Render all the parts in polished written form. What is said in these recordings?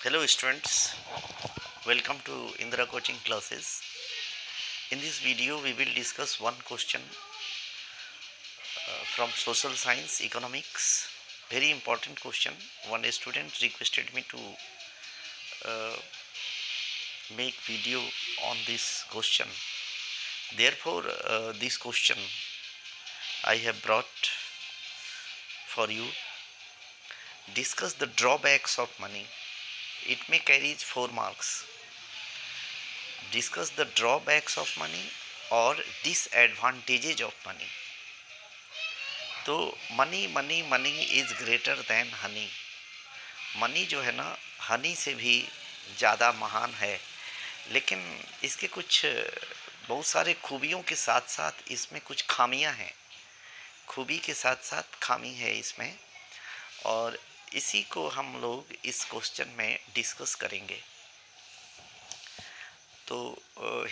Hello students, welcome to Indra coaching classes. In this video we will discuss one question from social science economics. Very important question. One student requested me to uh, make video on this question. Therefore this question I have brought for you. Discuss the drawbacks of money. It may carry 4 marks. Discuss the drawbacks of money or disadvantages of money. तो money money money is greater than Honey. Money जो है ना हनी से भी ज़्यादा महान है, लेकिन इसके कुछ बहुत सारे खूबियों के साथ साथ इसमें कुछ खामियां हैं. खूबी के साथ साथ खामी है इसमें, और इसी को हम लोग इस क्वेश्चन में डिस्कस करेंगे. तो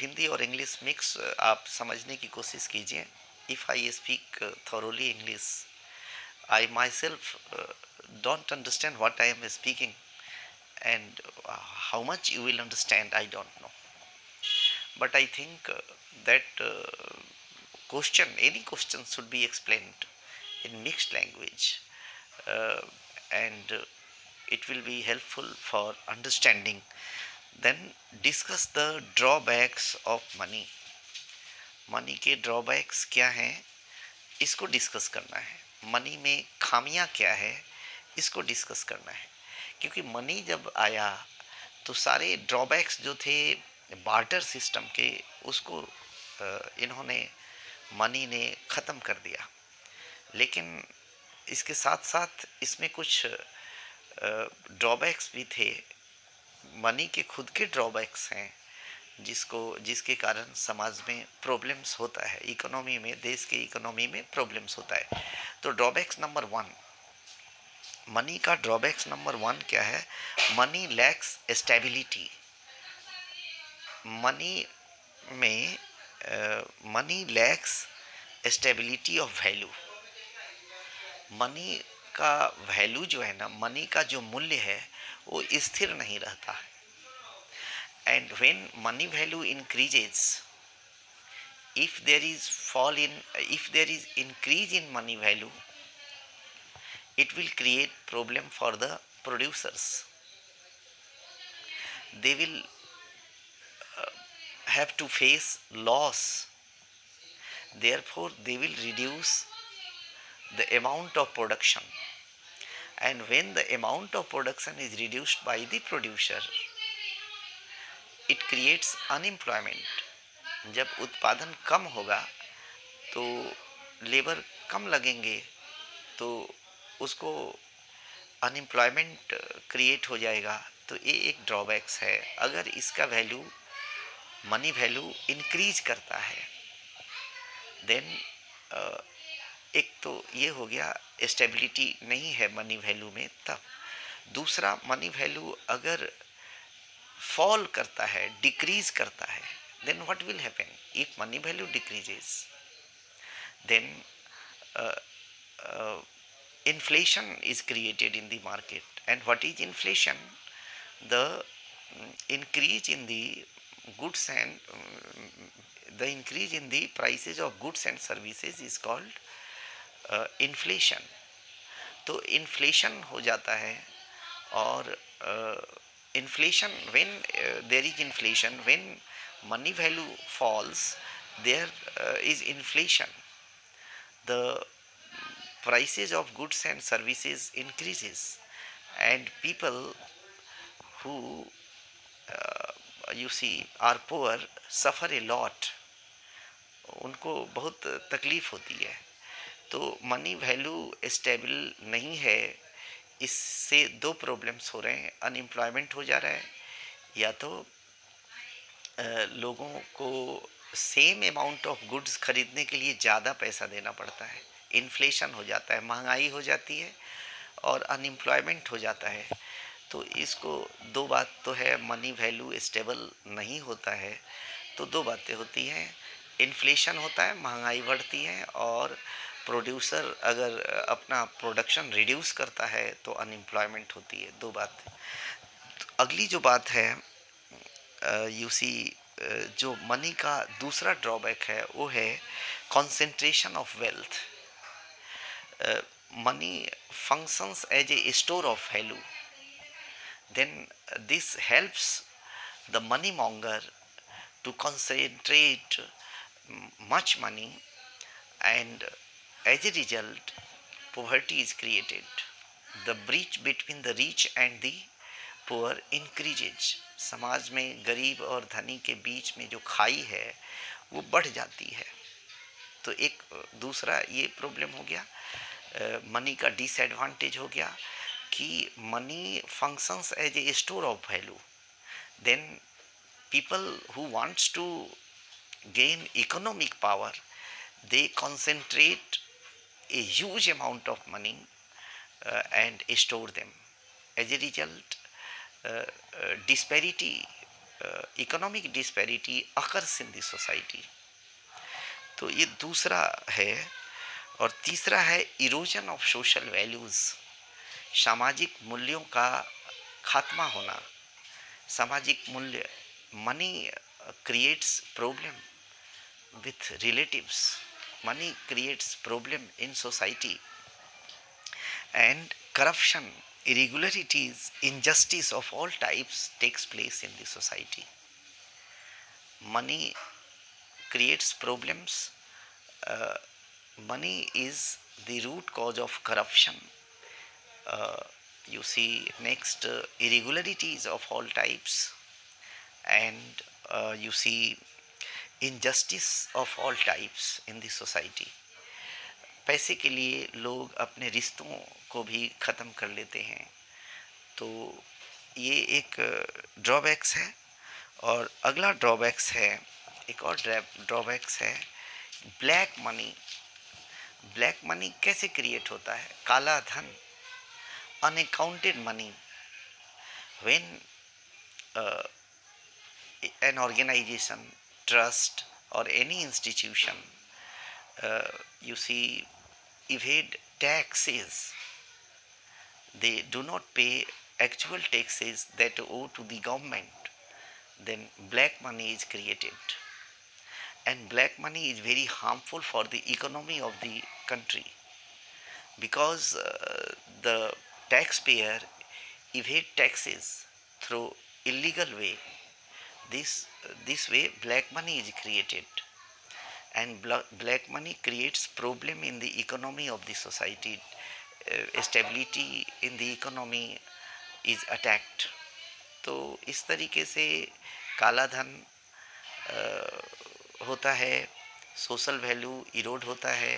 हिंदी और इंग्लिश मिक्स आप समझने की कोशिश कीजिए. If I speak thoroughly English, I myself don't understand what I am speaking, and how much you will understand, I don't know. But I think that any question should be explained in mixed language, uh, and it will be helpful for understanding. Then discuss the drawbacks of money. Money के drawbacks क्या हैं, इसको discuss करना है. Money में खामियां क्या है, इसको डिस्कस करना है. क्योंकि मनी जब आया तो सारे ड्रॉबैक्स जो थे बार्टर सिस्टम के, उसको इन्होंने मनी ने ख़त्म कर दिया. लेकिन इसके साथ साथ इसमें कुछ ड्रॉबैक्स भी थे. मनी के खुद के ड्रॉबैक्स हैं जिसके कारण समाज में प्रॉब्लम्स होता है, इकोनॉमी में, देश के इकोनॉमी में प्रॉब्लम्स होता है. तो ड्रॉबैक्स नंबर 1, मनी का ड्रॉबैक्स नंबर 1 क्या है? Money lakhs stability. Money lakhs stability of value. Money का वैल्यू जो है ना, मनी का जो मूल्य है वो स्थिर नहीं रहता है. And when money value increases, if there is increase in money value, it will create problem for the producers. They will have to face loss. Therefore they will reduce the amount of production, and when the amount of production is reduced by the producer, it creates unemployment. जब उत्पादन कम होगा तो labour कम लगेंगे, तो उसको unemployment create हो जाएगा. तो ये एक ड्रॉबैक्स है. अगर इसका वैल्यू, मनी वैल्यू इंक्रीज करता है, देन एक तो ये हो गया, स्टेबिलिटी नहीं है मनी वैल्यू में. तब दूसरा, मनी वैल्यू अगर फॉल करता है, डिक्रीज करता है, then what will happen? If money value decreases, then uh, uh, inflation is created in the market. And what is inflation? The increase in the goods and the increase in the prices of goods and services is called inflation. तो inflation हो जाता है. और inflation, when there is inflation, when money value falls, there is inflation. The prices of goods and services increases, and people who you see are poor suffer a lot. उनको बहुत तकलीफ होती है. तो मनी वैल्यू स्टेबल नहीं है, इससे दो प्रॉब्लम्स हो रहे हैं. अनएम्प्लॉयमेंट हो जा रहा है, या तो लोगों को सेम अमाउंट ऑफ गुड्स खरीदने के लिए ज़्यादा पैसा देना पड़ता है. इन्फ्लेशन हो जाता है, महंगाई हो जाती है, और अनएम्प्लॉयमेंट हो जाता है. तो इसको दो बात तो है, मनी वैल्यू स्टेबल नहीं होता है तो दो बातें होती हैं. इन्फ्लेशन होता है, महंगाई बढ़ती है, और प्रोड्यूसर अगर अपना प्रोडक्शन रिड्यूस करता है तो अनएम्प्लॉयमेंट होती है. दो बात. अगली जो बात है, यू सी, जो मनी का दूसरा ड्रॉबैक है वो है concentration of wealth. Money functions as a store of value, then this helps the money monger to concentrate much money, and as a result poverty is created. The breach between the rich and the poor increases. समाज में गरीब और धनी के बीच में जो खाई है वो बढ़ जाती है. तो एक दूसरा ये प्रॉब्लम हो गया, मनी का डिसएडवांटेज हो गया कि money functions as a store of value. Then people who wants to gain economic power, they concentrate a huge amount of money and store them. As a result, disparity, economic disparity occurs in the society. तो ये दूसरा है. और तीसरा है erosion of social values, सामाजिक मूल्यों का खात्मा होना. सामाजिक मूल्य, money creates problem with relatives, money creates problem in society, and corruption, irregularities, injustice of all types takes place in the society. Money creates problems. Money is the root cause of corruption. You see, next, irregularities of all types, and you see injustice of all types in the society. पैसे के लिए लोग अपने रिश्तों को भी ख़त्म कर लेते हैं. तो ये एक ड्रॉबैक्स है. और अगला ड्रॉबैक्स है, एक और ड्रॉबैक्स है ब्लैक मनी. ब्लैक मनी कैसे क्रिएट होता है? काला धन, unaccounted money. When an organization, trust, or any institution, you see, evade taxes, they do not pay actual taxes that owe to the government, then black money is created. And black money is very harmful for the economy of the country, because the taxpayer evade taxes through illegal way. This way black money is created, and black money creates problem in the economy of the society. Stability in the economy is attacked. तो इस तरीके से काला धन होता है, social value Erode होता है,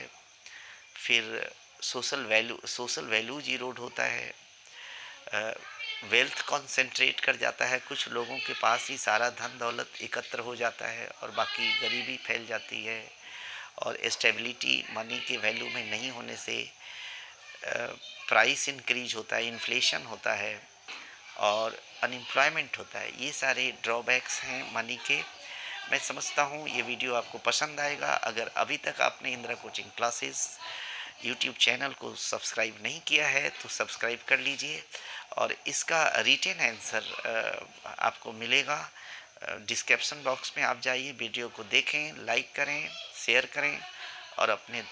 फिर सोशल वैल्यूज इरोड होता है, वेल्थ कॉन्सेंट्रेट कर जाता है, कुछ लोगों के पास ही सारा धन दौलत एकत्र हो जाता है और बाकी गरीबी फैल जाती है. और स्टेबिलिटी मनी के वैल्यू में नहीं होने से प्राइस इंक्रीज होता है, इन्फ्लेशन होता है और अनएम्प्लॉयमेंट होता है. ये सारे ड्रॉबैक्स हैं मनी के. मैं समझता हूँ ये वीडियो आपको पसंद आएगा. अगर अभी तक आपने Indira coaching classes YouTube channel को सब्सक्राइब नहीं किया है तो सब्सक्राइब कर लीजिए, और इसका रिटन आंसर आपको मिलेगा. डिस्क्रिप्शन बॉक्स में आप जाइए, वीडियो को देखें, लाइक करें, शेयर करें, और अपने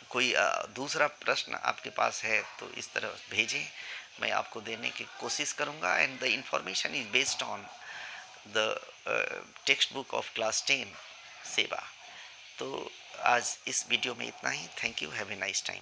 कोई दूसरा प्रश्न आपके पास है तो इस तरह भेजें, मैं आपको देने की कोशिश करूँगा. And the information is based on the text book of class 10 सेवा. तो आज इस वीडियो में इतना ही. Thank you. Have a nice time.